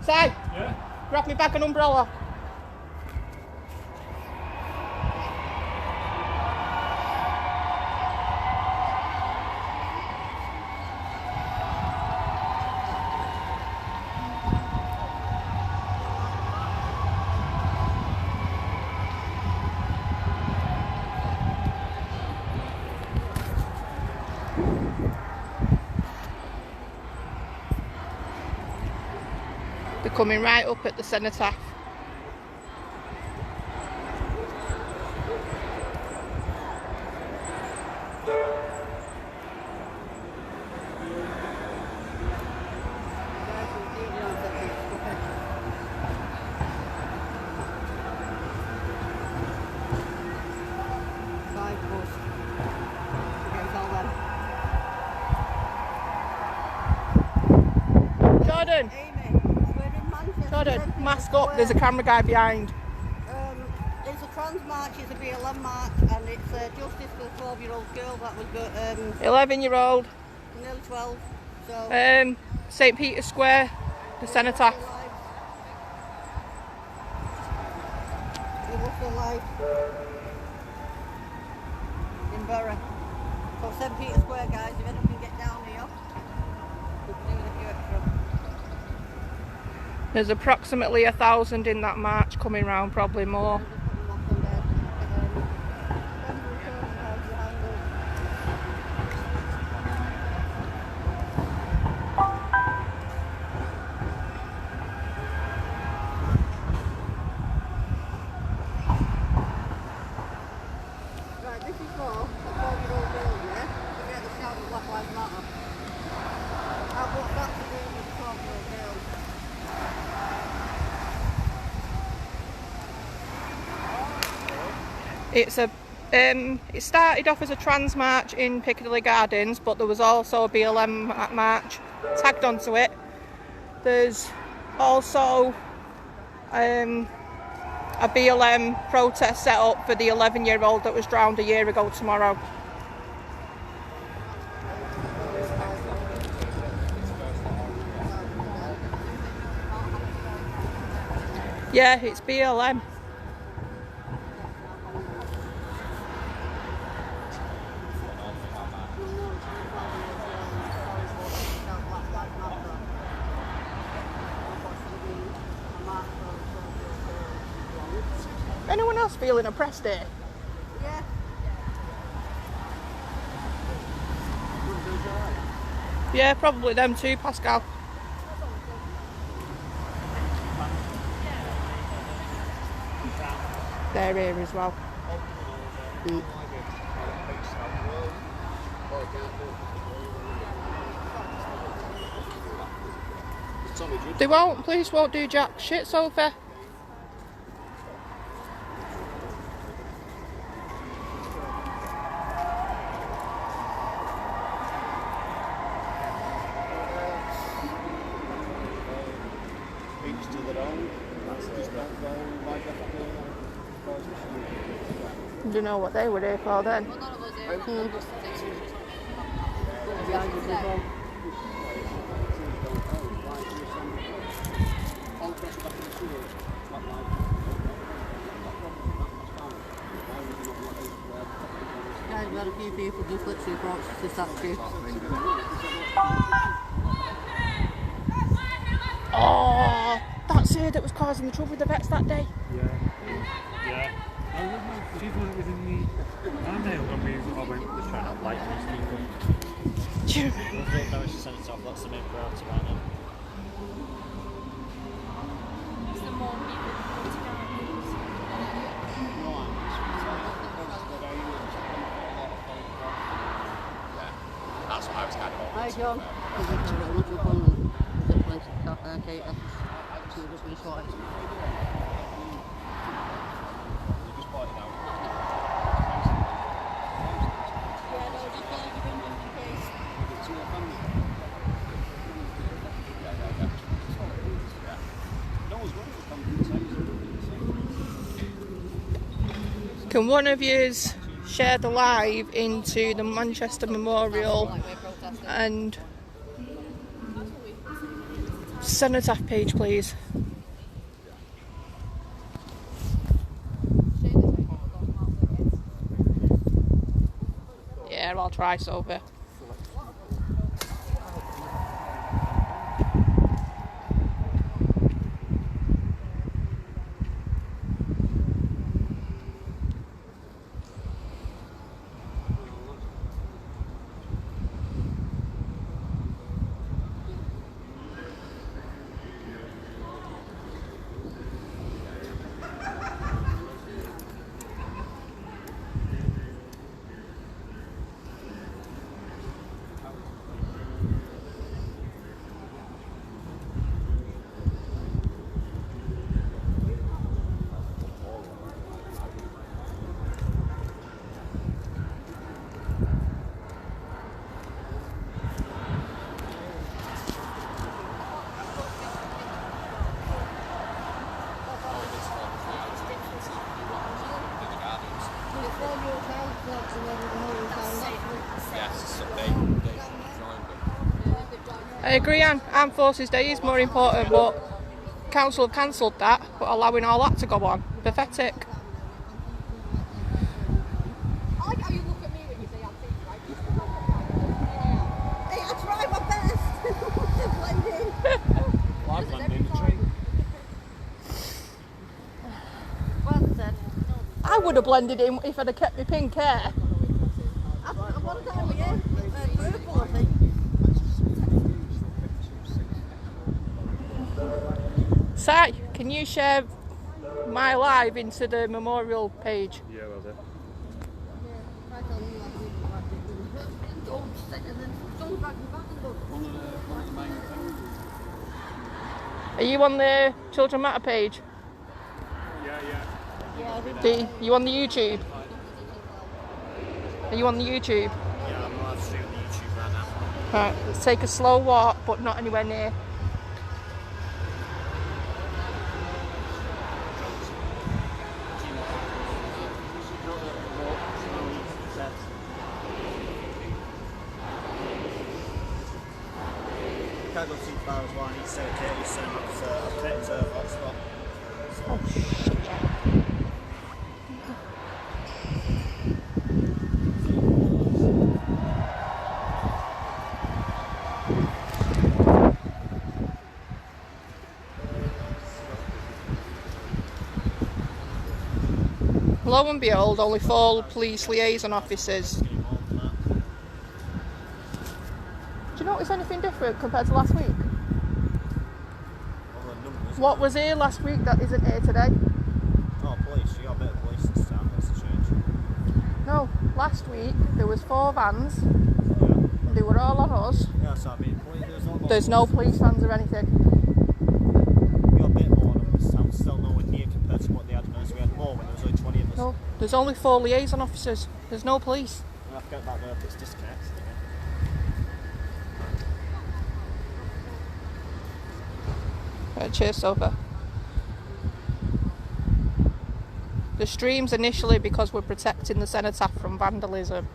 Say, Yeah? grab me back an umbrella. They're coming right up at the cenotaph. Jordan, Jordan, mask up, there's a camera guy behind. It's a trans march, it's a BLM march, and it's justice for the 12-year-old girl that was 11-year-old. nearly 12. So St. Peter's Square, the cenotaph. He lost her life in Borough. So St. Peter's Square, guys, if anyone can get down here, we can do with a few extra. There's approximately 1,000 in that march coming round, probably more. Right, this is for a 12-year-old girl, yeah? Forget the shout of Black Lives Matter. What's that to do with the 12-year-old girl? It started off as a trans march in Piccadilly Gardens, but there was also a BLM march tagged onto it. There's also a BLM protest set up for the 11-year-old that was drowned a year ago tomorrow. Yeah, it's BLM. Anyone else feeling oppressed here? Yeah. Yeah, probably them too, Pascal. They're here as well. They won't, police won't do jack shit, Sophie. I don't know what they were here for then. Guys, we had a few people just literally approach the statue. Oh, that's her that was causing the trouble with the vets that day. Yeah. She's one that was in the Arndale when we all went to try not like most people. Do you remember? No, she sent it off, that's the main priority right now. That's what I was kind of Hi, hoping. John. Is it a much of fun? Is it place to Kate? So we're just going to sort it. You just pointed out. Yeah, no, just want to give him in case. No one's going to come Can one of yous share the live into the Manchester Memorial and Cenotaph page, please. Yeah, I'll try, Sophie. I agree, Armed Forces Day is more important, but Council have cancelled that, but allowing all that to go on. Pathetic. I like how you look at me when you say I'm thinking, right? Hey, I try my best to blend in. Well, I blend in the train. Well said. I would have blended in if I'd have kept my pink hair. What time are you? Purple, I think. Si, can you share my live into the memorial page? Yeah, well done. Are you on the Children Matter page? Yeah. You on the YouTube? Are you on the YouTube? Yeah, I'm live streaming on YouTube right now. Right, let's take a slow walk, but not anywhere near. Can't go too far as well. I need to say okay, he's saying I've connected to a hotspot. Oh shit. Lo and behold, only 4 police liaison officers. Do you notice anything different compared to last week? What was here last week that isn't here today? Oh, police, you got a bit of police this time, that's a change. No, last week there was 4 vans, Yeah. and they were all on us. Yeah, so I mean, There's no police vans or anything. You got a bit more on this time, still nowhere near compared to what they had when we had more, when there was only 20 of us. No, there's only 4 liaison officers. There's no police. I forget about the it's disconnected again. Right, cheers, Sofa. The stream's initially because we're protecting the cenotaph from vandalism.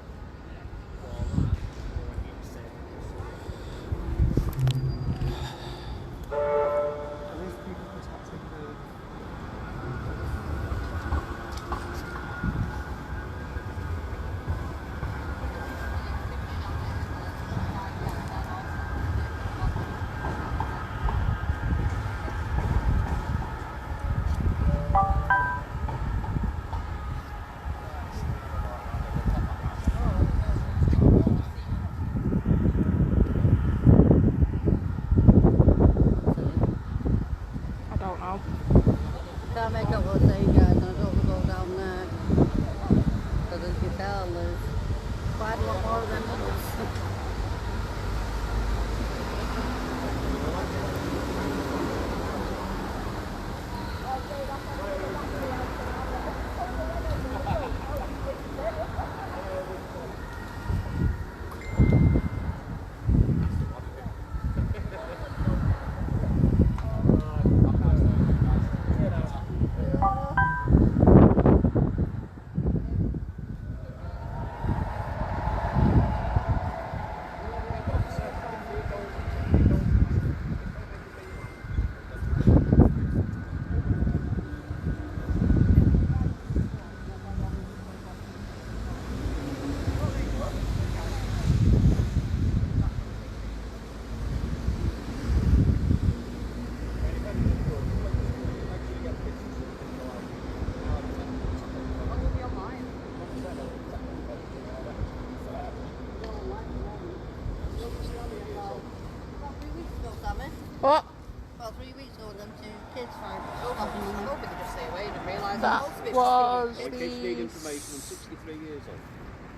About 3 weeks ago, them 2 kids found I'm hoping they just stay away and realise That most of it's was My kids need the information. I'm 63 years old.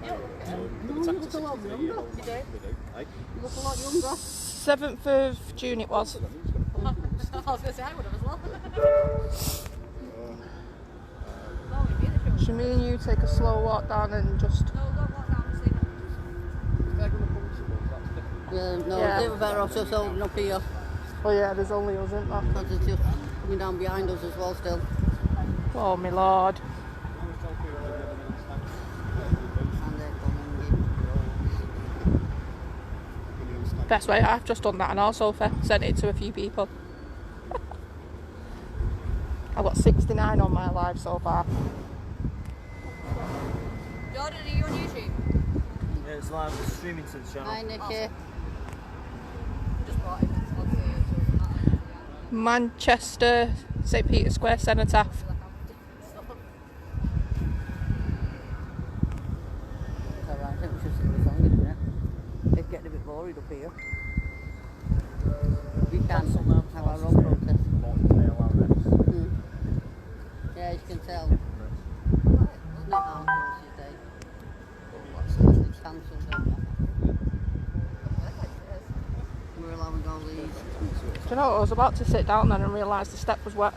No, you look a lot younger. You do? Hey? You look a lot younger. 7th of June it was. I was going to say I would have as well. Should me and you take a slow walk down and just... No, don't walk down and see them. No, Yeah. they were better off just holding up here. Oh yeah, there's only us, isn't there? Because it's just coming down behind us as well still. Oh my lord. And they're coming in. Best way, I've just done that on our sofa, sent it to a few people. I've got 69 on my live so far. Jordan, are you on YouTube? Yeah, it's live streaming to the channel. Hi, Nicky. Just brought him. Manchester, St Peter's Square Cenotaph. It's alright, I think we should sing the song, isn't it? It's getting a bit boring up here. We can have our own protest. Yeah, you can tell. It's not our protest day. It's cancelled. We're allowing all these. Do you know, I was about to sit down then and realised the step was wet.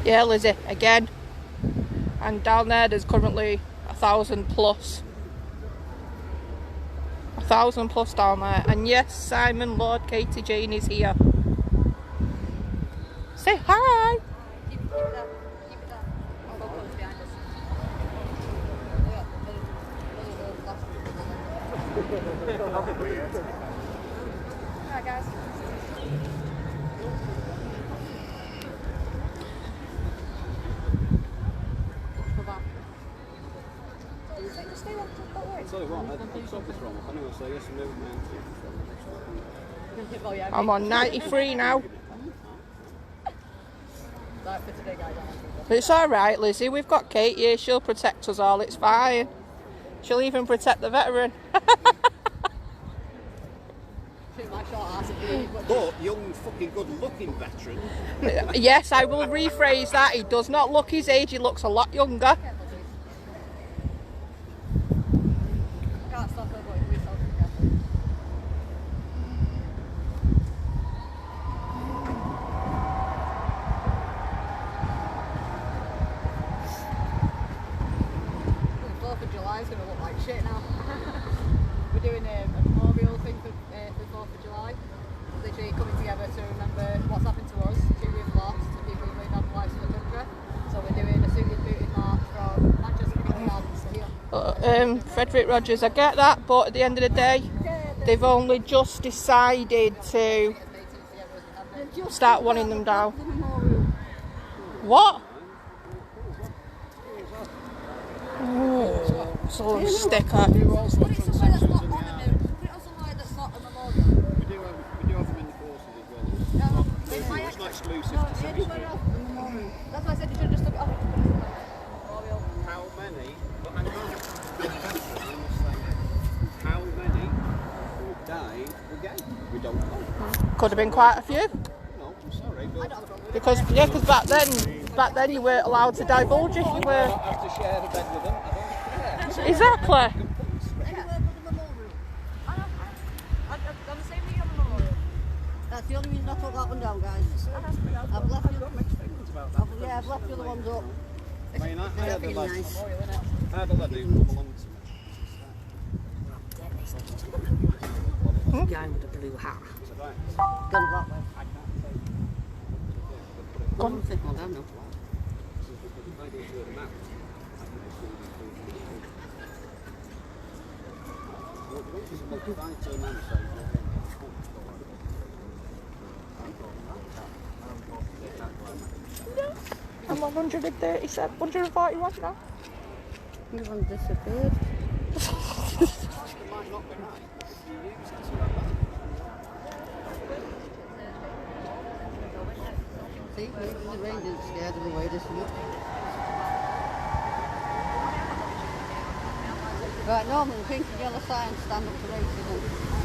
Yeah, Lizzie, again. And down there's currently 1,000 plus. 1,000 plus down there. And yes, Simon Lord Katie Jane is here. Say hi! Keep it down. Keep it down. I'll go close behind us. Alright, guys. Go back. Just stay there. Don't worry. Tell you what, I'll stop this wrong. I know I say yes and no, man. Oh, yeah, I'm on 93 now. Right, for today, guys. It's alright, Lizzie. We've got Kate here. She'll protect us all. It's fine. She'll even protect the veteran. Shoot my short ass at you. But young, fucking good-looking veteran. Yes, I will rephrase that. He does not look his age. He looks a lot younger. Can't stop her, but we stop her. The 4th of July is going to look like shit now. We're doing a memorial thing for the 4th of July. Literally coming together to remember what's happened to us, who we've lost, and people who've made our lives for the country. So we're doing a suited booted march from Manchester Piccadilly Gardens to here. Frederick Rogers, I get that, but at the end of the day, they've only just decided to start wanting them down. What? Oh, so sticker. Put it somewhere that's not on a note. Put it on somewhere that's not a memorial. We do have them in the courses as well. No, It's not exclusive No, to yeah, just put it off the memorial. that's why I said you should have just took it off and put it somewhere. Memorial. How many? But hang on. How many who died were gay? We don't know. Could have been quite a few. No, I'm sorry, but Because back then you weren't allowed to divulge if you were. I don't have to share a bed with them. I don't care. Exactly. I know. I'm the same thing on the memorial. That's the only reason I took that one down, guys. I've left you. Yeah, I've left the other ones up. I mean, I had the Really lad, nice. I had the lad who come along to me. Guy with the blue hat. Said, right, Gone that way. I can't say. Go on, take one down now. If I go through the map, I'm on 137, 141 now. You one disappeared. See, the rain didn't scare them away this week. Right, normally the pink and yellow signs stand up to racism.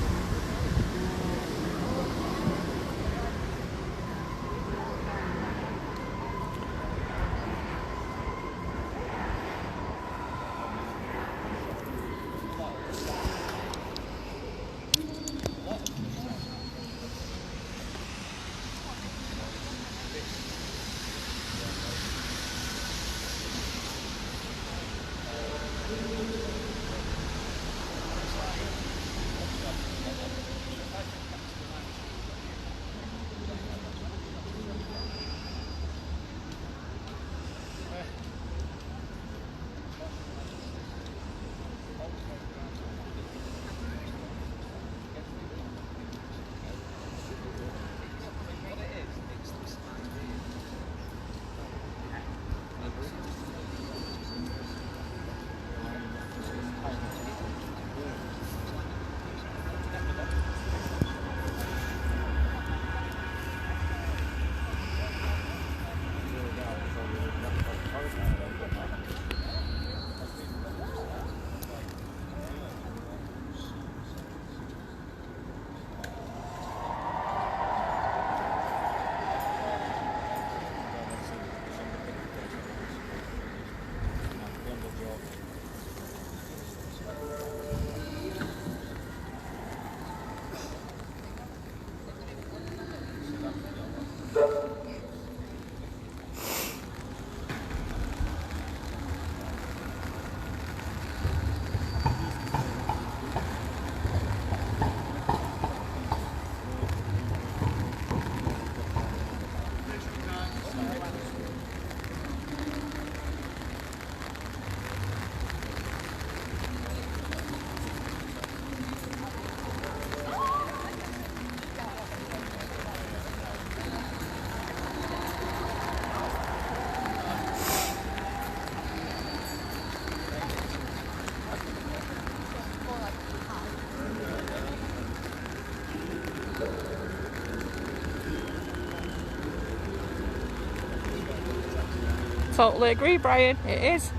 Totally agree, Brian, it is.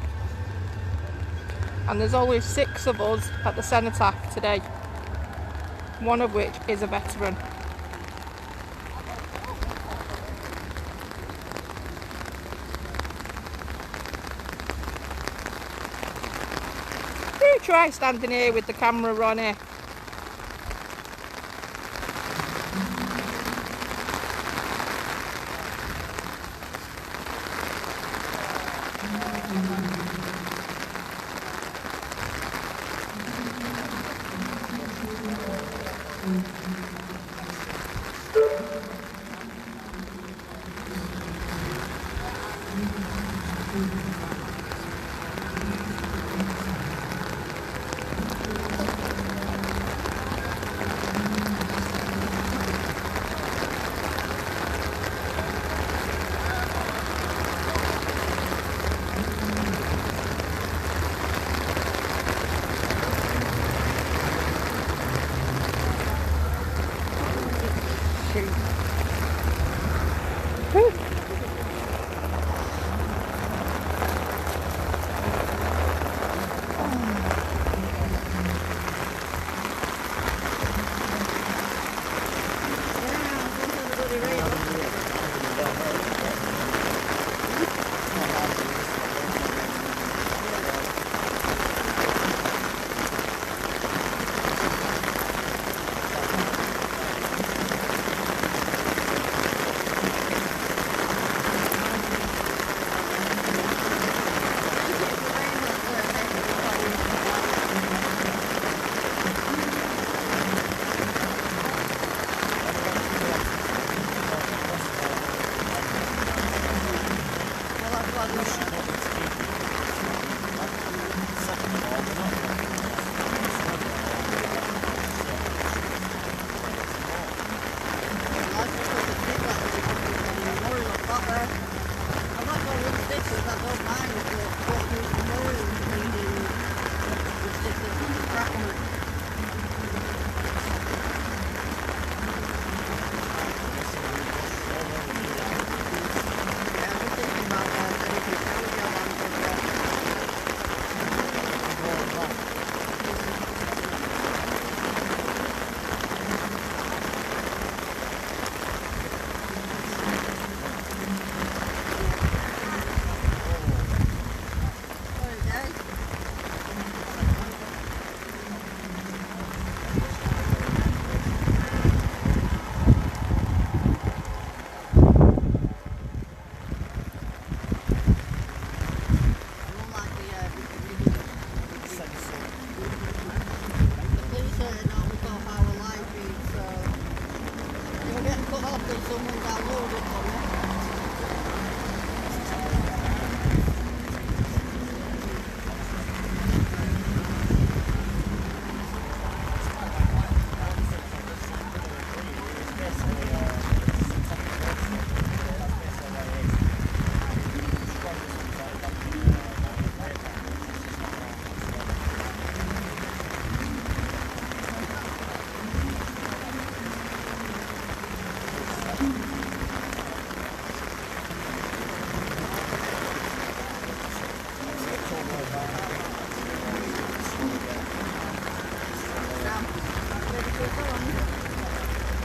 And there's only 6 of us at the cenotaph today, one of which is a veteran. Do try standing here with the camera, Ronnie.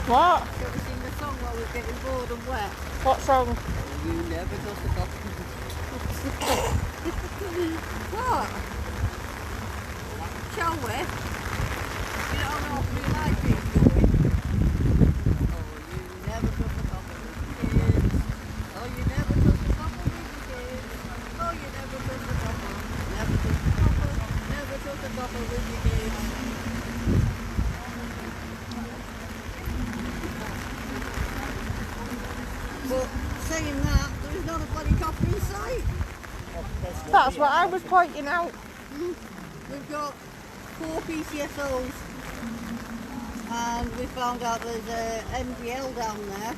What? Shall we sing the song while we're getting bored and wet? What song? You never got the coffee. What? Shall we? You don't know if we like it, shall we? Oh, you never got the coffee with your kids. Oh, you never got the coffee with your kids. Oh, you never got the coffee. Never got the coffee. Never got the coffee with your kids. But saying that, there is not a bloody copper in sight. That's what I was pointing out. We've got 4 PCSOs and we found out there's a MDL down there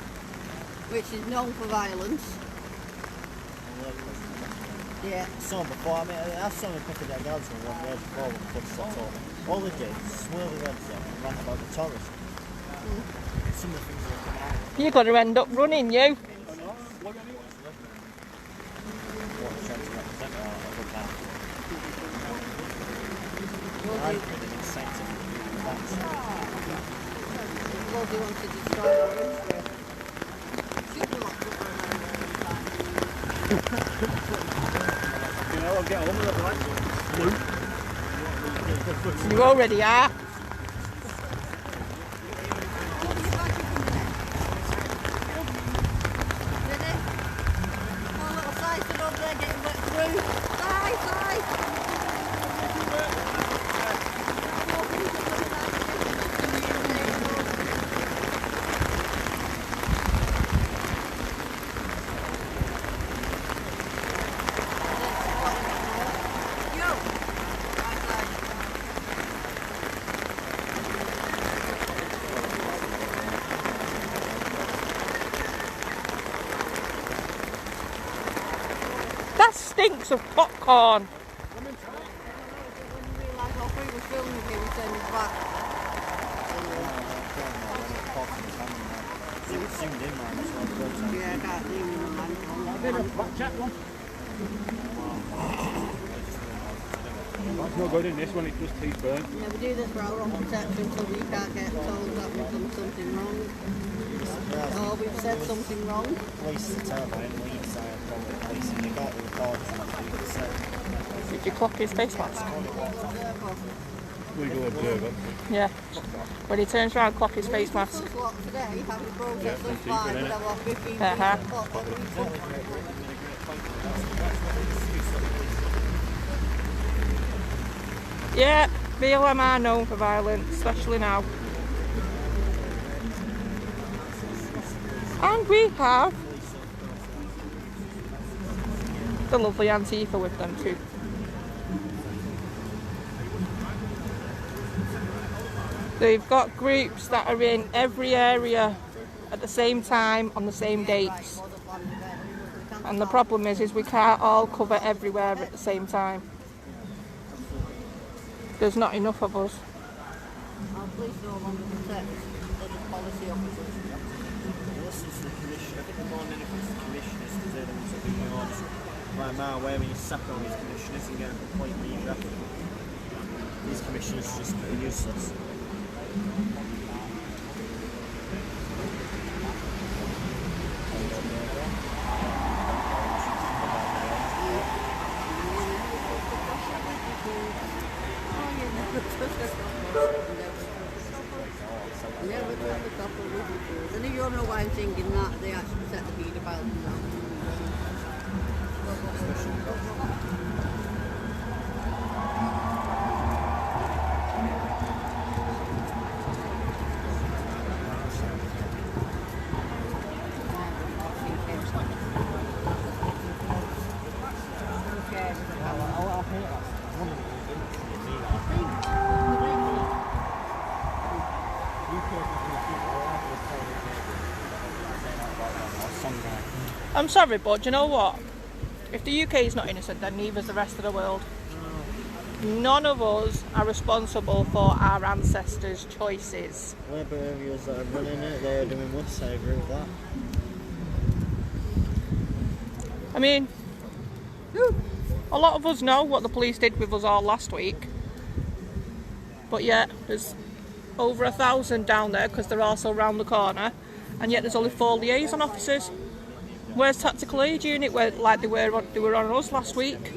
which is known for violence. Yeah. So before, I mean, I saw me picking their guards on one road before when the set up. All they did was swerve the red zone and rant about the tourists. Some of the things that are coming out. You're going to end up running, you. What trying to represent our other part. I've been an incentive to do that. Well, they want to destroy our industry. Should be locked up for a very long time. You know, I'll get on with it, right? You already are. Ready? One little side stood over there getting wet through. Bye, bye. That stinks of popcorn. When we realised while we were filming him, we turned his back. It zoomed in, man, as well. Yeah, I can't see him in the man. It's not good in this one, it just tastes burnt. Yeah, we do this for our own protection so we can't get told that we've done something wrong. Or we've said something wrong. Police are terrible in Leeds, I have problem with police, and they got the records and everything said. Did you clock his face mask? Legal observer. Yeah. When he turns around, clock his face mask. Today, having processed Yeah, this cheaper, fine, innit? we'd have our 15 Uh-huh. Yeah, BLM are known for violence, especially now. And we have the lovely Antifa with them too. They've got groups that are in every area at the same time on the same dates. And the problem is we can't all cover everywhere at the same time. There's not enough of us. Our police no longer protect, they're just policy officers. Listen to the commissioner. I think the more than anything it's the commissioners, because they're the ones that do the orders. Right now, where we separate these commissioners and get a point leader. These commissioners just are useless. Never trust a couple with you. And you don't know why I'm thinking that, they actually set the paedophile now. I'm sorry, but do you know what? If the UK is not innocent, then neither is the rest of the world. None of us are responsible for our ancestors' choices. Labour areas that are running it, they are doing worse, I agree with that. I mean, a lot of us know what the police did with us all last week. But yet, there's over 1,000 down there because they're also round the corner, and yet there's only 4 liaison officers. Where's Tactical Aid Unit, where like they were on us last week?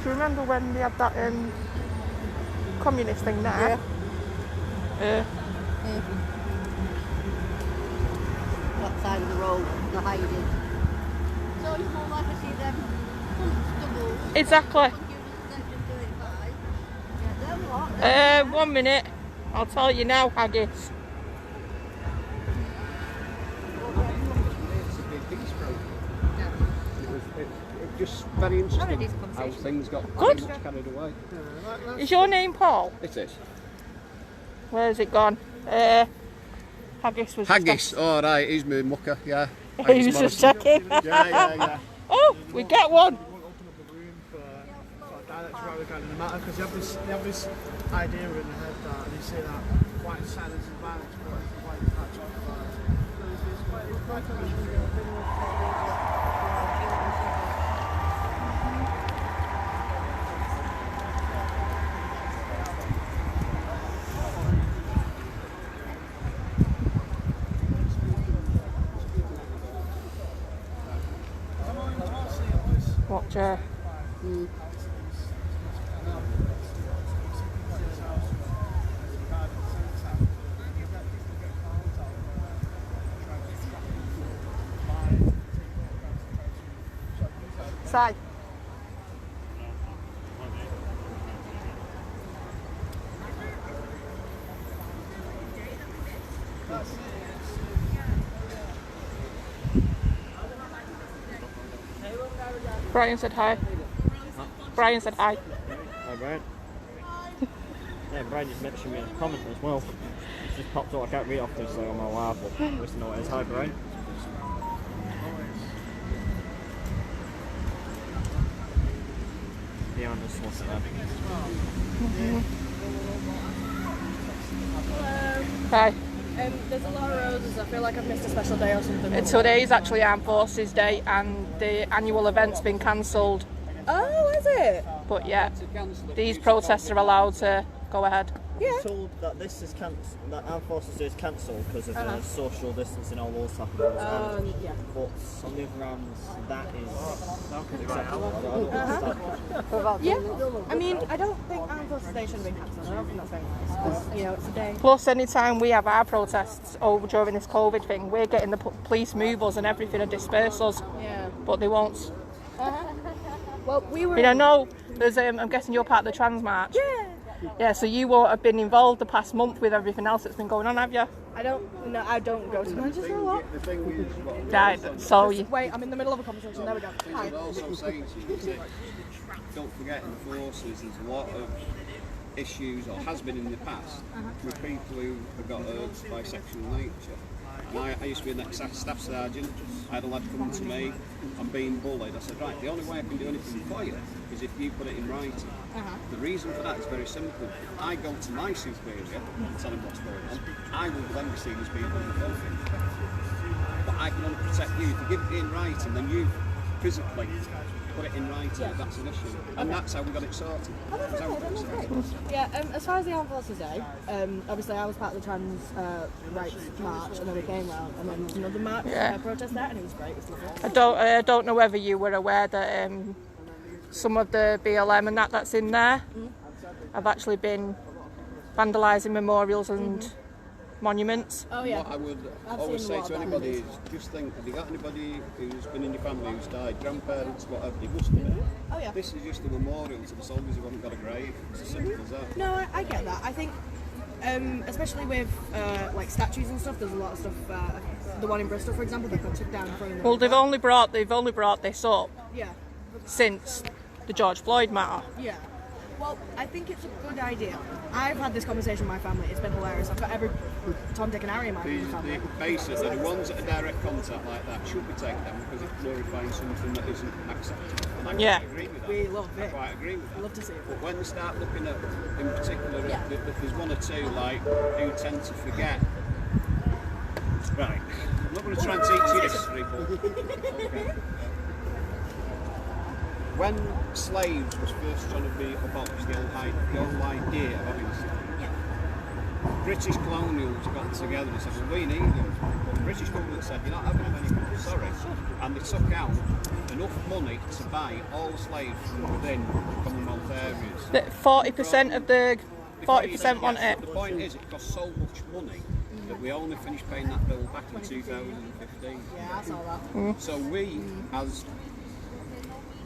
Do you remember when they had that communist thing there? Yeah. That side of the road, the hiding. So it's more like I see them double. Exactly. Section 35. Yeah, them lot. 1 minute. I'll tell you now, Haggis. It's a big piece, bro. It just very interesting how things got Good. much carried away. Is your name Paul? It is. Where's it gone? Haggis was Haggis, all right, he's my mucker, yeah. He was just checking. Yeah. Oh, we get one. Open up a room for dialects rather regarding the matter, because they have this idea in their head that they say that white silence is violence, but white is actually violence. So it's quite a Watch her. Side. Brian said hi. Brian said hi. Hi, Brian. Yeah, Brian just mentioned me in a comment as well. It's just popped up. I can't read off this on my live, but at least I know what it is. Hi, Brian. Yeah, I'm just listening. Hi. There's a lot of roses. I feel like I've missed a special day or something. Today is actually Armed Forces Day and the annual event's been cancelled. Oh, is it? But yeah, these protests are allowed to go ahead. Yeah. I'm told that this is that Armed Forces Day is cancelled because of the social distancing, all those type of things. Yeah. But on the other hand, that is acceptable. I don't understand. Yeah. I mean, I don't think Armed Forces Day should have been cancelled. I don't think that's very nice. 'Cause, you know, it's a day. Plus, anytime we have our protests over during this COVID thing, we're getting the police move us and everything and disperse us, Yeah. but they won't. Well, we were. You know, no, there's, I'm guessing you're part of the Trans March. Yeah. Yeah, so you won't have been involved the past month with everything else that's been going on, have you? I don't go to Manchester a lot. The thing is, what Right, so you... Wait, I'm in the middle of a conversation. There we go. I Hi. would also say to you is that don't forget in the forces there's a lot of issues, or has been in the past, with people who have got urged by sexual nature. And I used to be an ex-staff sergeant. I had a lad come to me, I'm being bullied. I said, right, the only way I can do anything for you is if you put it in writing. The reason for that is very simple. I go to my superior and tell him what's going on. I will then be seen as being homophobic. But I can only protect you. If you give it in writing, then you physically put it in writing, that's an issue. And that's how we got it sorted. That's how we got it sorted. Yeah, as far as the Armed Forces Day, obviously I was part of the trans rights march, and then we came round, and then there was another march protest there, and it was great. It was lovely. I don't know whether you were aware that some of the BLM and that's in there have actually been vandalising memorials and monuments. Oh yeah. What I would I've always seen a say lot to of anybody is just think, have you got anybody who's been in your family who's died, grandparents, whatever, they must have been. Oh yeah. This is just a memorial to the soldiers who haven't got a grave. It's as simple as that. No, I get that. I think, especially with like statues and stuff, there's a lot of stuff. The one in Bristol, for example, that got took down in front of the. Well, they've only brought this up Yeah. since the George Floyd matter. Yeah. Well, I think it's a good idea. I've had this conversation with my family. It's been hilarious. I've got every Tom, Dick and Harry in my family. Basically, the ones that are direct contact like that should be taken down because it's glorifying something that isn't acceptable. And I Yeah. quite agree with that. We love I it. quite agree with that. Love to see it. But when they start looking at, in particular, if there's one or two like who tend to forget Right. I'm not going to try and teach you history, but okay. When slaves was first trying to be abolished, the whole idea of having slaves, British colonials got together and said, well, we need them. But the British government said, you're not having them anymore, sorry. And they took out enough money to buy all slaves from within the Commonwealth areas. That 40% of the 40% want it. The point is, it cost so much money that we only finished paying that bill back in 2015. Yeah, I saw that. So we, as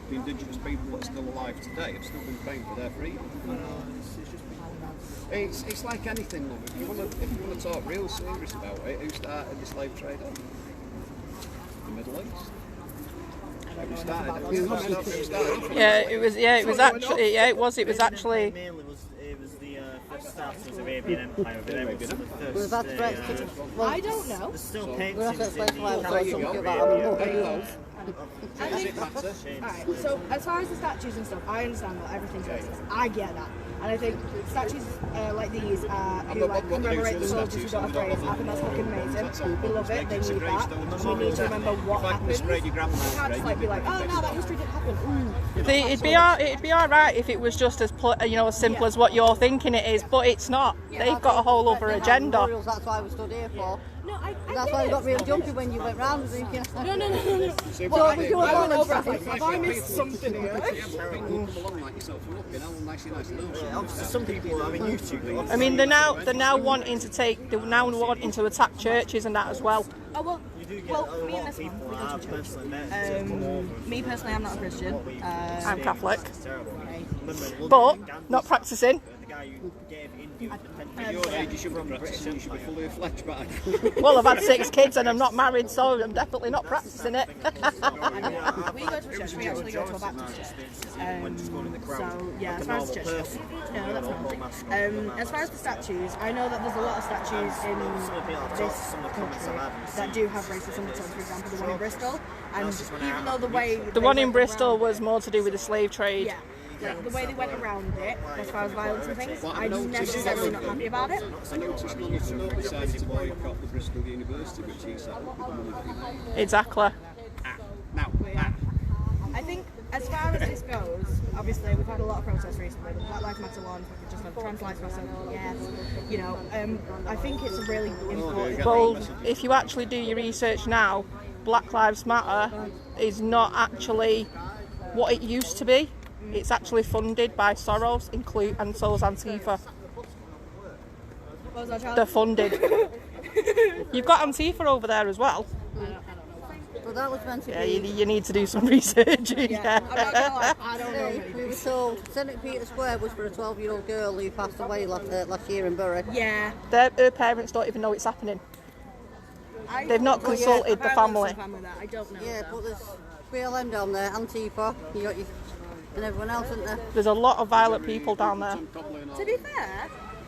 the indigenous people that are still alive today, have still been paying for their freedom. It's like anything, love. If you want to talk real serious about it, who started the slave trade? The Middle East. Who started it? Yeah, it was actually. Yeah, it was actually. Mainly it was the first starters of the Arabian Empire. But then it was the Was first, that Brexit? I don't know. We'll there's still have paintings to explain in why I the was There you talking go. about it. There you go. I think, Matter. alright, so as far as the statues and stuff, I understand that everything's racist. I get that. And I think statues like these who like commemorate the soldiers who got a phrase, I think that's fucking amazing. We love it, they need that. We need to remember what happened. You can't just like be like, oh no, that history didn't happen. It'd be all right if it was just as as simple as what you're thinking it is, but it's not. They've got a whole other agenda. Memorials, that's why we stood here for. No, I That's why we got real jumpy when you went round thinking. No. Well, we do a I went moment over, I was stuff. like, have I missed something here? obviously some people, I mean, used to. I mean, they're now wanting to attack churches and that as well. Oh well, You do get well, a me lot and of this people one, we that go I've to church. personally met. Me personally, I'm not a Christian. I'm Catholic, It's terrible. Remember but not practicing. the guy who gave India At your age, you should be practicing, you should be fully fledged back. Well, I've had 6 kids and I'm not married, so I'm definitely not practicing it. We go to a church. We actually go to a Baptist church. So yeah, as far as the church, no, that's not. As far as the statues, I know that there's a lot of statues in this country that do have racist undertones. For example, the one in Bristol, and even though the way The one in Bristol was more to do with the slave trade. yeah. Like the way they went around it, as far as violence and things, I'm necessarily not happy about it. I noticed none of them decided to boycott the Bristol University, which he set up with the money. Exactly. Now, I think as far as this goes, obviously we've had a lot of protests recently. The Black Lives Matter one, we've just had Trans Lives Matter, yes. You know, I think it's a really important. Well, if you actually do your research now, Black Lives Matter is not actually what it used to be. It's actually funded by Soros, and so is Antifa. What was that, Charlie? They're funded. You've got Antifa over there as well. But that was meant to Yeah, be. you need to do some research. Yeah, I'm not gonna lie, I don't know. We Anything. were told St Peter Square was for a 12-year-old girl who passed away last year in Bury. Yeah, Her parents don't even know it's happening. They've not Well, yeah, consulted the family. That. I don't know. Yeah, though. but there's BLM down there, Antifa, you got your, and everyone else, isn't there? There's a lot of violent people down there. To be fair,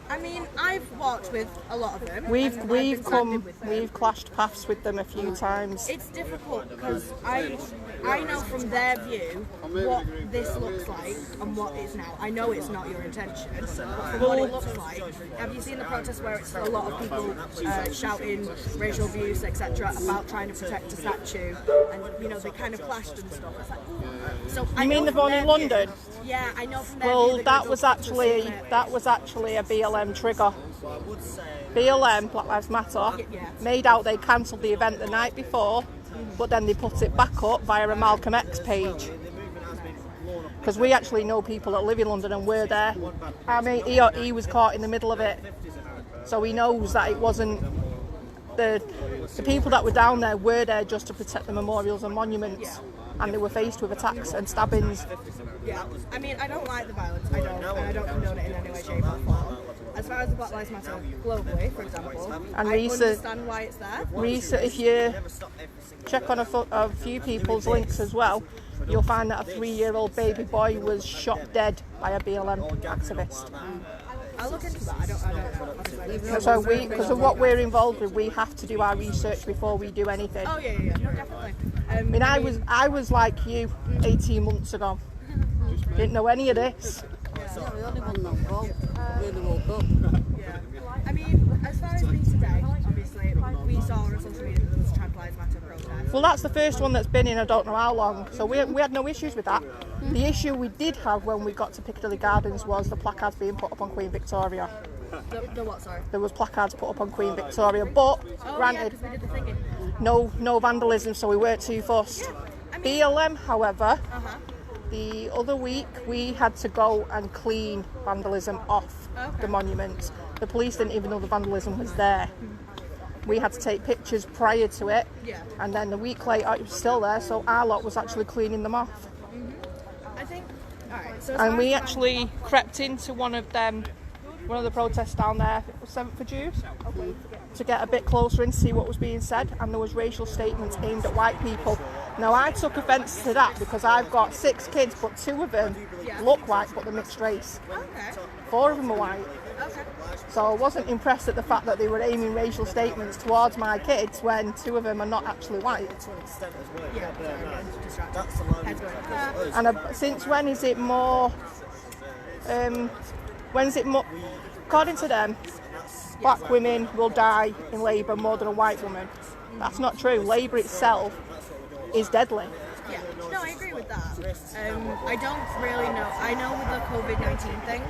I mean, I've walked with a lot of them. We've and I've been standing with them. we've clashed paths with them a few times. It's difficult because I know from their view what this looks like and what is now. I know it's not your intention, but from what it looks like, have you seen the protests where it's a lot of people shouting racial abuse, etc., about trying to protect a statue, and you know they kind of clashed and stuff. It's like, ooh. So I You mean know the from one their in view- London? Yeah, I know from their view. Well, that goes was up to actually similar- a BLM trigger. But I would say BLM, Black Lives Matter, Yeah. made out they cancelled the event the night before, but then they put it back up via a Malcolm X page. the movement has been blown up. Because we actually know people that live in London and were there. I mean, he was caught in the middle of it, so he knows that it wasn't the people that were down there were there just to protect the memorials and monuments, and they were faced with attacks and stabbings. Yeah, I mean, I don't like the violence. I don't condone it in any way, shape, or form. As far as the Black Lives Matter globally, for example, And I recent- understand why it's there. If you check on a few people's links as well, you'll find that a 3-year-old baby boy was shot dead by a BLM activist. I'll look into that. I don't know. Obviously. So because of what we're involved with, we have to do our research before we do anything. Oh yeah, no, definitely. I mean, I was like you 18 months ago. Didn't know any of this. Yeah, the only one that really woke up. Yeah. I mean, as far as me today, obviously, we saw on social media that there was a Trans Lives Matter protest. Well, that's the first one that's been in I don't know how long, so we had no issues with that. The issue we did have when we got to Piccadilly Gardens was the placards being put up on Queen Victoria. The what, sorry? There was placards put up on Queen Victoria, but granted, because we did the thingy. no vandalism, so we weren't too fussed. BLM, however, the other week we had to go and clean vandalism off the monuments. The police didn't even know the vandalism was there. We had to take pictures prior to it, and then a week later it was still there, so our lot was actually cleaning them off. I think, alright, so And we actually crept into one of the protests down there, 7th of June, to get a bit closer and see what was being said, and there was racial statements aimed at white people. Now I took offence to that because I've got 6 kids, but 2 of them look white, but they're mixed race. 4 of them are white. So I wasn't impressed at the fact that they were aiming racial statements towards my kids when 2 of them are not actually white. And since when is it more? When's it more? According to them, black women will die in labour more than a white woman. That's not true. Labour itself is deadly. Yeah, no, I agree with that. I don't really know. I know with the COVID-19 thing,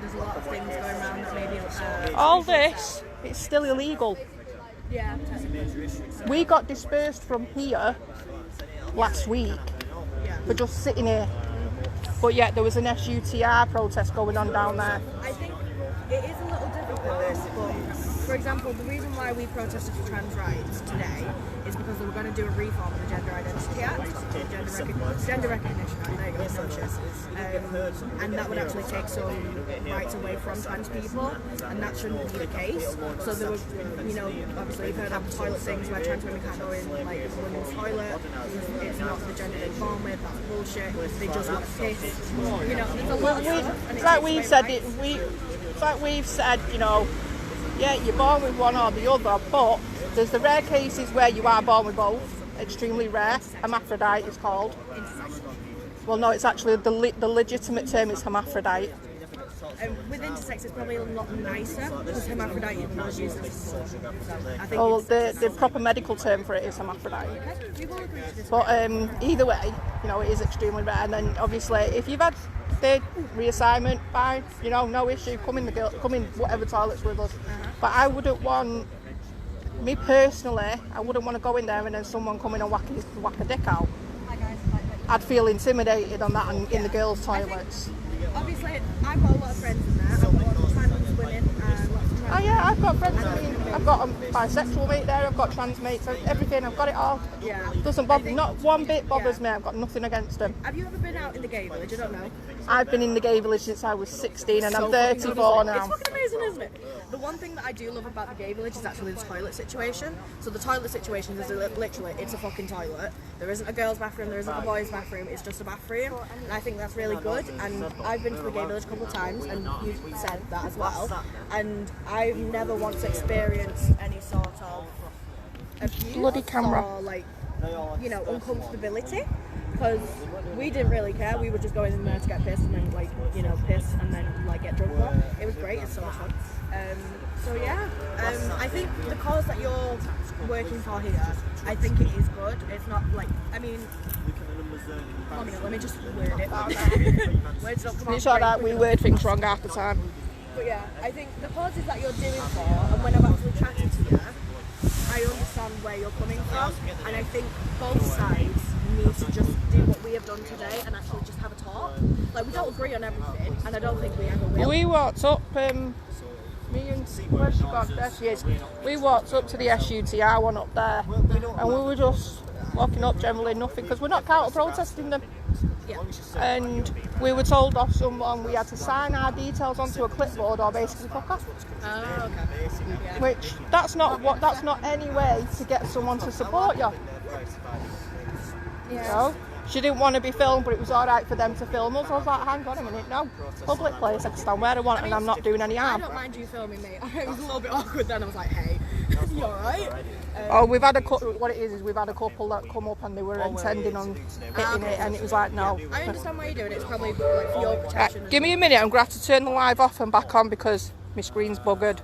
there's a lot of things going around that maybe... All this, it's still illegal. Yeah. We got dispersed from here last week for just sitting here. But yet there was an SUTR protest going on down there. I think it is a little difficult, but for example, the reason why we protested for trans rights today is because they were going to do a reform of the Gender Identity Act, Gender Recognition Act, there you go, conscious. And that would actually take some rights away from trans people, and that shouldn't be the case. So there were, you know, obviously you've heard of toilet things where trans women can't go in like the women's toilet, it's not the gender they're born with, that's bullshit, they just want to piss. You know, there's a lot of stuff. It's like we've said, it's like we've said, you know, yeah, you're born with one or the other, but there's the rare cases where you are born with both, extremely rare. Hermaphrodite is called. Well, no, it's actually the legitimate term is hermaphrodite. With intersex, it's probably a lot nicer because hermaphrodite is used as I think. Well, the proper medical term for it is hermaphrodite. We will agree to this. But either way, you know, it is extremely rare. And then obviously, if you've had the reassignment, fine, you know, no issue. Come in whatever toilets with us. But I wouldn't want. Me personally, I wouldn't want to go in there and then someone come in and whack a dick out. I'd feel intimidated on that in the girls' toilets. Obviously, I've got a lot of friends in there. I've got a lot of trans women and lots of trans. Oh yeah, I've got friends. I mean, I've got a bisexual mate there. I've got trans mates. Everything. I've got it all. Yeah. Doesn't bother. Not one bit bothers me. I've got nothing against them. Have you ever been out in the gay village? I don't know. I've been in the gay village since I was 16 and I'm 34 now. It's fucking amazing, isn't it? The one thing that I do love about the gay village is actually the toilet situation. So the toilet situation is literally, it's a fucking toilet. There isn't a girl's bathroom, there isn't a boy's bathroom, it's just a bathroom. And I think that's really good. And I've been to the gay village a couple of times and you said that as well. And I've never once experienced any sort of abuse Bloody camera. or like, you know, uncomfortability. Because we didn't really care, we were just going in there to get pissed and then like, you know, piss and then like get drunk more. It was great, it's so much fun. So yeah, I think the cause that you're working for here, I think it is good. It's not like, I mean, one minute, let me just word it. Words don't come out It's all right, we quick. word things wrong half the time. But yeah, I think the causes that you're doing for, and when I'm actually chatting to you, I understand where you're coming from, and I think both sides need to just do what we have done today and actually just have a talk. Like, we don't agree on everything, and I don't think we ever will. We walked up, me and where's she gone? There she is. We walked up to the SUTR one up there, and we were just walking up generally nothing because we're not counter protesting them. Yeah. And we were told off someone we had to sign our details onto a clipboard or basically fuck off. Oh, okay. Yeah. Which that's not any way to get someone to support you. You know? She didn't want to be filmed, but it was alright for them to film us. I was like, hang on a minute, no. Public place, I can stand where I want and I'm not doing any I harm. don't mind you filming me. It was a little bit awkward then. I was like, hey, you alright? Oh, we've had what it is we've had a couple that come up and they were intending on hitting it and it was like, no. I understand why you're doing it. It's probably like for your protection. Give me a minute, I'm going to have to turn the live off and back on because my screen's buggered.